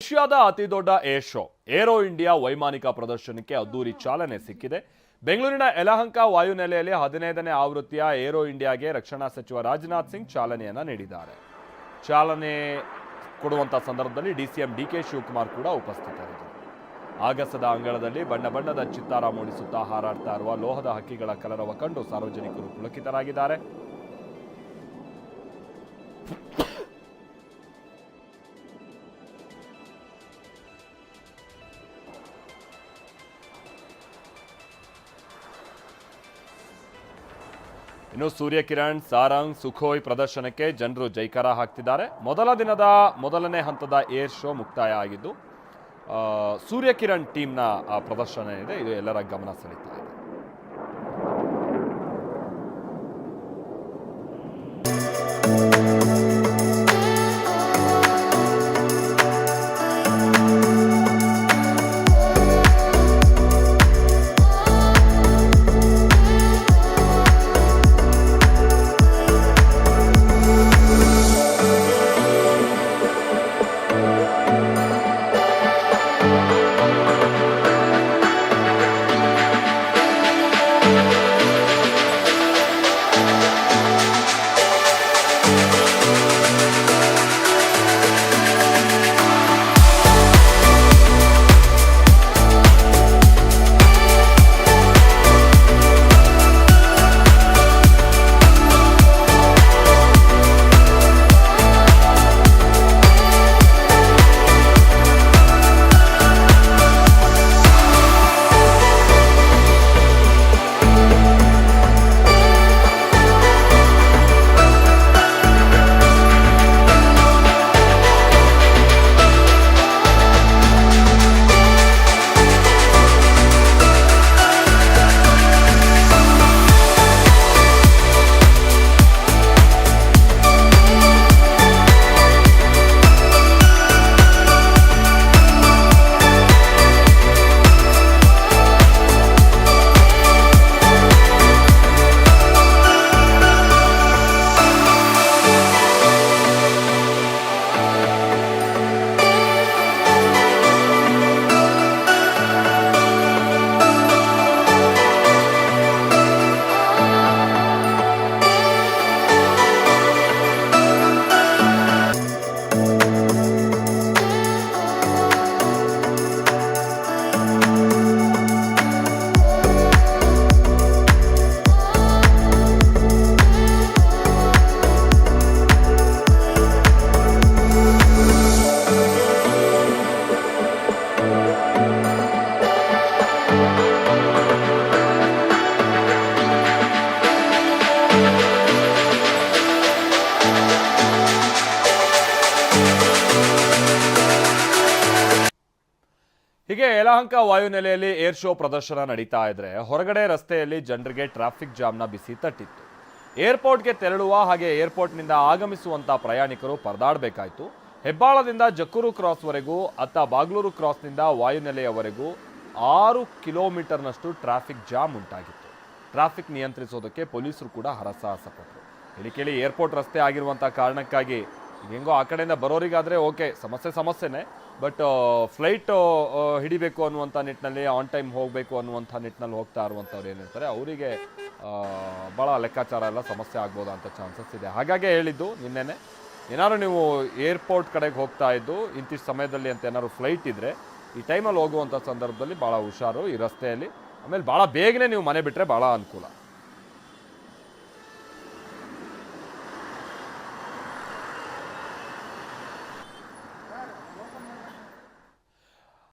ಏಷ್ಯಾದ ಅತಿದೊಡ್ಡ air show aero India ವೈಮಾನಿಕ ಪ್ರದರ್ಶನಕ್ಕೆ ಅದ್ದೂರಿ ಚಾಲನೆ ಸಿಕ್ಕಿದೆ. ಬೆಂಗಳೂರಿನ ಯಲಹಂಕ ವಾಯುನೆಲೆಯಲ್ಲಿ 15ನೇ ಆವೃತ್ತಿಯ ಏರೋ ಇಂಡಿಯಾಗೆ ರಕ್ಷಣಾ ಸಚಿವ ರಾಜನಾಥ್ ಸಿಂಗ್ ಚಾಲನೆಯನ್ನ ನೀಡಿದ್ದಾರೆ. ಚಾಲನೆ ಕೊಡುವಂತ ಸಂದರ್ಭದಲ್ಲಿ ಡಿಸಿಎಂ ಡಿಕೆ ಶಿವಕುಮಾರ್ ಕೂಡ ಉಪಸ್ಥಿತರಿದ್ದರು. ಆಗಸದ ಅಂಗಳದಲ್ಲಿ ಬಣ್ಣ ಬಣ್ಣದ ಚಿತ್ತಾರ ಮೂಡಿಸುತ್ತಾ ಹಾರಾಡ್ತಾ ಇರುವ ಲೋಹದ ಹಕ್ಕಿಗಳ ಕಲರವ ಕಂಡು ಸಾರ್ವಜನಿಕರು ಪುಳಕಿತರಾಗಿದ್ದಾರೆ. ಇನ್ನು ಸೂರ್ಯಕಿರಣ್, ಸಾರಂಗ್, ಸುಖೋಯ್ ಪ್ರದರ್ಶನಕ್ಕೆ ಜನರು ಜೈಕಾರ ಹಾಕ್ತಿದ್ದಾರೆ. ಮೊದಲ ದಿನದ ಮೊದಲನೇ ಹಂತದ ಏರ್ ಶೋ ಮುಕ್ತಾಯ ಆಗಿದ್ದು ಸೂರ್ಯಕಿರಣ್ ಟೀಮ್ನ ಪ್ರದರ್ಶನ ಇದೆ. ಇದು ಎಲ್ಲರ ಗಮನ ಸೆಳೀತಾ ಇದೆ. ಹೀಗೆ ಯಲಹಂಕ ವಾಯುನೆಲೆಯಲ್ಲಿ ಏರ್ ಶೋ ಪ್ರದರ್ಶನ ನಡೀತಾ ಇದ್ರೆ ಹೊರಗಡೆ ರಸ್ತೆಯಲ್ಲಿ ಜನರಿಗೆ ಟ್ರಾಫಿಕ್ ಜಾಮ್ನ ಬಿಸಿ ತಟ್ಟಿತ್ತು. ಏರ್ಪೋರ್ಟ್ಗೆ ತೆರಳುವ ಹಾಗೆ ಏರ್ಪೋರ್ಟ್ನಿಂದ ಆಗಮಿಸುವಂತ ಪ್ರಯಾಣಿಕರು ಪರದಾಡಬೇಕಾಯಿತು. ಹೆಬ್ಬಾಳದಿಂದ ಜಕ್ಕೂರು ಕ್ರಾಸ್ವರೆಗೂ ಅತ್ತ ಬಾಗ್ಲೂರು ಕ್ರಾಸ್ನಿಂದ ವಾಯುನೆಲೆಯವರೆಗೂ 6 ಕಿಲೋಮೀಟರ್ನಷ್ಟು ಟ್ರಾಫಿಕ್ ಜಾಮ್ ಉಂಟಾಗಿತ್ತು. ಟ್ರಾಫಿಕ್ ನಿಯಂತ್ರಿಸೋದಕ್ಕೆ ಪೊಲೀಸರು ಕೂಡ ಹರಸಾಹಸ ಪಟ್ಟರು. ಹೇಳಿ ಕೇಳಿ ಏರ್ಪೋರ್ಟ್ ರಸ್ತೆ ಆಗಿರುವಂಥ ಕಾರಣಕ್ಕಾಗಿ ಹೆಂಗೋ ಆ ಕಡೆಯಿಂದ ಬರೋರಿಗಾದರೆ ಓಕೆ, ಸಮಸ್ಯೆನೇ. ಬಟ್ ಫ್ಲೈಟ್ ಹಿಡಿಬೇಕು ಅನ್ನುವಂಥ ನಿಟ್ಟಿನಲ್ಲಿ, ಆನ್ ಟೈಮ್ ಹೋಗಬೇಕು ಅನ್ನುವಂಥ ನಿಟ್ಟಿನಲ್ಲಿ ಹೋಗ್ತಾ ಇರುವಂಥವ್ರು ಏನಿರ್ತಾರೆ ಅವರಿಗೆ ಭಾಳ ಲೆಕ್ಕಾಚಾರ ಎಲ್ಲ ಸಮಸ್ಯೆ ಆಗ್ಬೋದು ಅಂತ ಚಾನ್ಸಸ್ ಇದೆ. ಹಾಗಾಗಿ ಹೇಳಿದ್ದು ನಿನ್ನೆನೆ, ಏನಾದ್ರು ನೀವು ಏರ್ಪೋರ್ಟ್ ಕಡೆಗೆ ಹೋಗ್ತಾ ಇದ್ದು ಇಂತಿಷ್ಟು ಸಮಯದಲ್ಲಿ ಅಂತ ಏನಾದ್ರು ಫ್ಲೈಟ್ ಇದ್ದರೆ ಈ ಟೈಮಲ್ಲಿ ಹೋಗುವಂಥ ಸಂದರ್ಭದಲ್ಲಿ ಭಾಳ ಹುಷಾರು ಈ ರಸ್ತೆಯಲ್ಲಿ. ಆಮೇಲೆ ಭಾಳ ಬೇಗನೆ ನೀವು ಮನೆ ಬಿಟ್ಟರೆ ಭಾಳ ಅನುಕೂಲ.